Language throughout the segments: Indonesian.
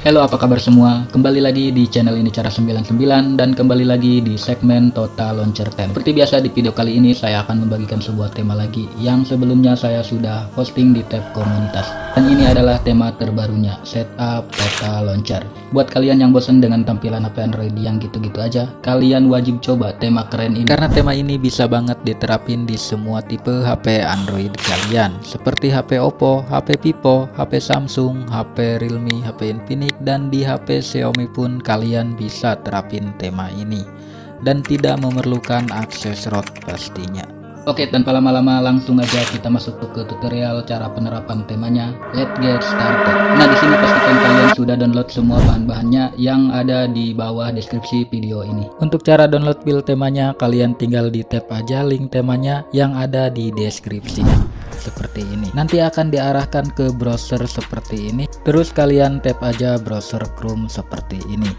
Halo, apa kabar semua? Kembali lagi di channel ini Cara 99 dan kembali lagi di segmen Total Launcher Tab. Seperti biasa di video kali ini saya akan membagikan sebuah tema lagi yang sebelumnya saya sudah posting di tab komunitas. Dan ini adalah tema terbarunya, Setup Total Launcher. Buat kalian yang bosan dengan tampilan HP Android yang gitu-gitu aja, kalian wajib coba tema keren ini. Karena tema ini bisa banget diterapin di semua tipe HP Android kalian, seperti HP Oppo, HP Vivo, HP Samsung, HP Realme, HP Infinix, dan di HP Xiaomi pun kalian bisa terapin tema ini dan tidak memerlukan akses ROT pastinya. Oke, tanpa lama-lama langsung aja kita masuk ke tutorial cara penerapan temanya. Let's get started. Nah, di sini pastikan kalian sudah download semua bahan-bahannya yang ada di bawah deskripsi video ini. Untuk cara download build temanya, kalian tinggal di tap aja link temanya yang ada di deskripsi. Seperti ini. Nanti akan diarahkan ke browser seperti ini. Terus kalian tap aja browser Chrome seperti ini.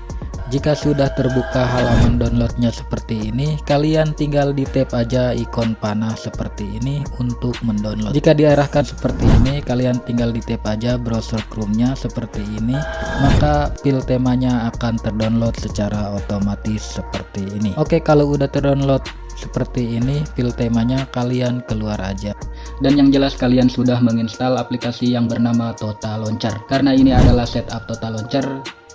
Jika sudah terbuka halaman downloadnya seperti ini, kalian tinggal di tap aja ikon panah seperti ini untuk mendownload. Jika diarahkan seperti ini, kalian tinggal di tap aja browser Chrome-nya seperti ini, maka file temanya akan terdownload secara otomatis seperti ini. Oke, kalau udah terdownload seperti ini file temanya, kalian keluar aja. Dan yang jelas kalian sudah menginstal aplikasi yang bernama Total Launcher, karena ini adalah setup Total Launcher.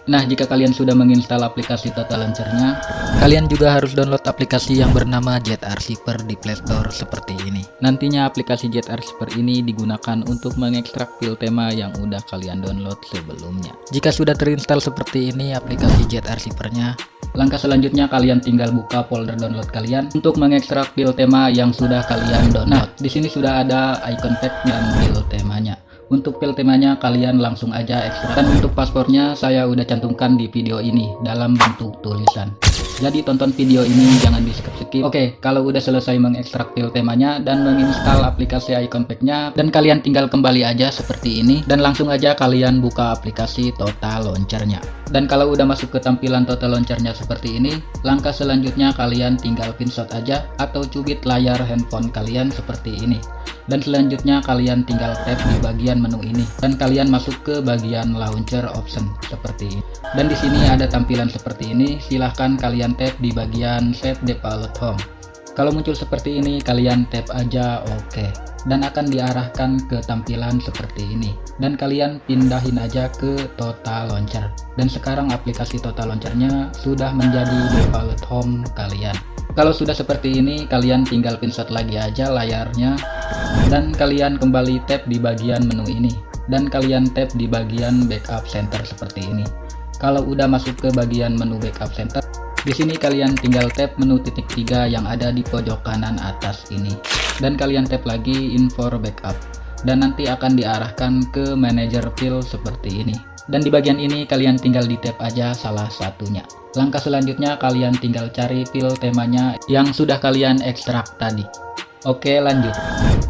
Nah, jika kalian sudah menginstal aplikasi Total Launcher-nya, kalian juga harus download aplikasi yang bernama ZArchiver di Play Store seperti ini. Nantinya aplikasi ZArchiver ini digunakan untuk mengekstrak file tema yang udah kalian download sebelumnya. Jika sudah terinstall seperti ini aplikasi ZArchiver-nya, langkah selanjutnya kalian tinggal buka folder download kalian untuk mengekstrak file tema yang sudah kalian download. Nah, di sini sudah ada icon tag dan file temanya. Untuk file temanya kalian langsung aja ekstrak. Dan untuk paspornya saya udah cantumkan di video ini dalam bentuk tulisan. Jadi tonton video ini jangan di skip-skip. Oke, kalau udah selesai mengekstrak file temanya dan menginstal aplikasi icon pack-nya, dan kalian tinggal kembali aja seperti ini dan langsung aja kalian buka aplikasi Total Launcher-nya. Dan kalau udah masuk ke tampilan Total Launcher-nya seperti ini, langkah selanjutnya kalian tinggal pinshot aja atau cubit layar handphone kalian seperti ini. Dan selanjutnya kalian tinggal tap di bagian menu ini dan kalian masuk ke bagian launcher option seperti ini. Dan di sini ada tampilan seperti ini, silahkan kalian tap di bagian set default home. Kalau muncul seperti ini kalian tap aja OK dan akan diarahkan ke tampilan seperti ini. Dan kalian pindahin aja ke Total Launcher. Dan sekarang aplikasi Total Launcher-nya sudah menjadi default home kalian. Kalau sudah seperti ini, kalian tinggal pinshot lagi aja layarnya dan kalian kembali tap di bagian menu ini dan kalian tap di bagian backup center seperti ini. Kalau udah masuk ke bagian menu backup center, di sini kalian tinggal tap menu titik 3 yang ada di pojok kanan atas ini dan kalian tap lagi info backup dan nanti akan diarahkan ke manager file seperti ini. Dan di bagian ini kalian tinggal di tap aja salah satunya. Langkah selanjutnya kalian tinggal cari file temanya yang sudah kalian ekstrak tadi. Oke, lanjut.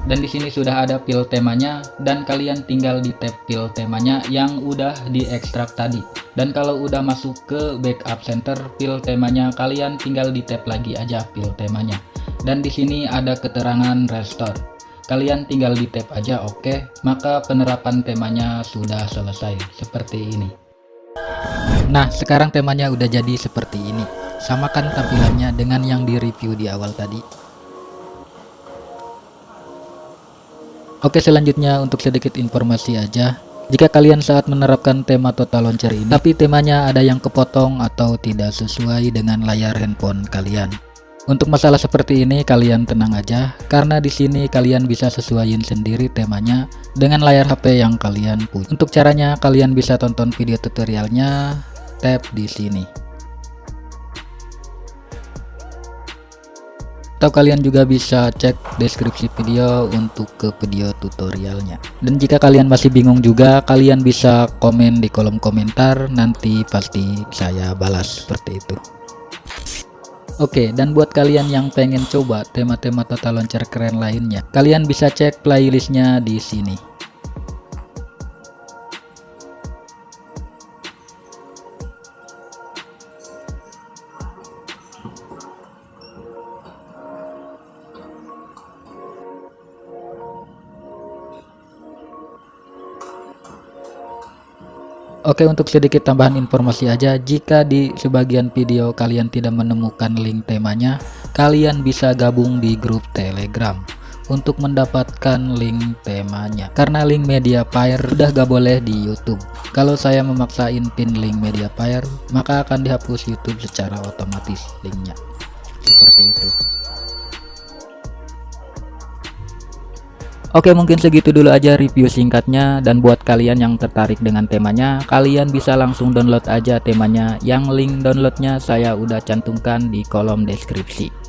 Dan di sini sudah ada file temanya dan kalian tinggal di tab file temanya yang udah diekstrak tadi. Dan kalau udah masuk ke backup center file temanya, kalian tinggal di tab lagi aja file temanya. Dan di sini ada keterangan restore. Kalian tinggal di tap aja OK, maka penerapan temanya sudah selesai seperti ini. Nah, sekarang temanya udah jadi seperti ini. Samakan tampilannya dengan yang di review di awal tadi. Oke, selanjutnya untuk sedikit informasi aja. Jika kalian saat menerapkan tema Total Launcher ini, tapi temanya ada yang kepotong atau tidak sesuai dengan layar handphone kalian. Untuk masalah seperti ini kalian tenang aja, karena di sini kalian bisa sesuaiin sendiri temanya dengan layar HP yang kalian punya. Untuk caranya kalian bisa tonton video tutorialnya, tap di sini. Atau kalian juga bisa cek deskripsi video untuk ke video tutorialnya. Dan jika kalian masih bingung juga, kalian bisa komen di kolom komentar, nanti pasti saya balas seperti itu. Oke, dan buat kalian yang pengen coba tema-tema Total Launcher keren lainnya, kalian bisa cek playlistnya di sini. Oke, untuk sedikit tambahan informasi aja, jika di sebagian video kalian tidak menemukan link temanya, kalian bisa gabung di grup Telegram untuk mendapatkan link temanya. Karena link Mediafire udah gak boleh di YouTube. Kalau saya memaksain pin link Mediafire, maka akan dihapus YouTube secara otomatis linknya. Seperti itu. Oke, mungkin segitu dulu aja review singkatnya, dan buat kalian yang tertarik dengan temanya, kalian bisa langsung download aja temanya, yang link downloadnya saya udah cantumkan di kolom deskripsi.